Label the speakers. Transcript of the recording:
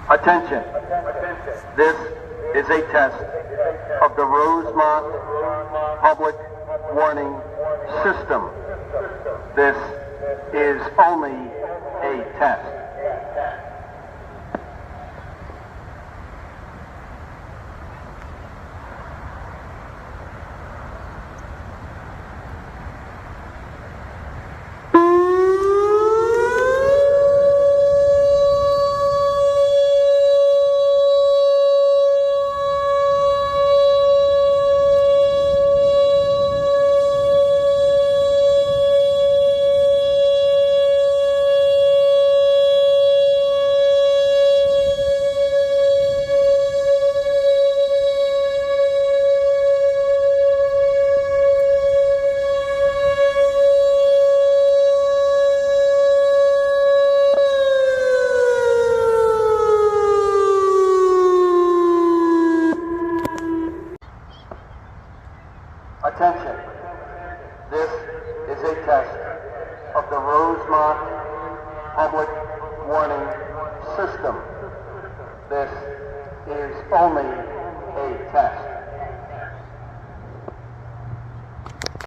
Speaker 1: Attention. This is a test of the Rosemont Public Warning System. This is only a test. Attention. This is a test of the Rosemont Public Warning System. This is only a test.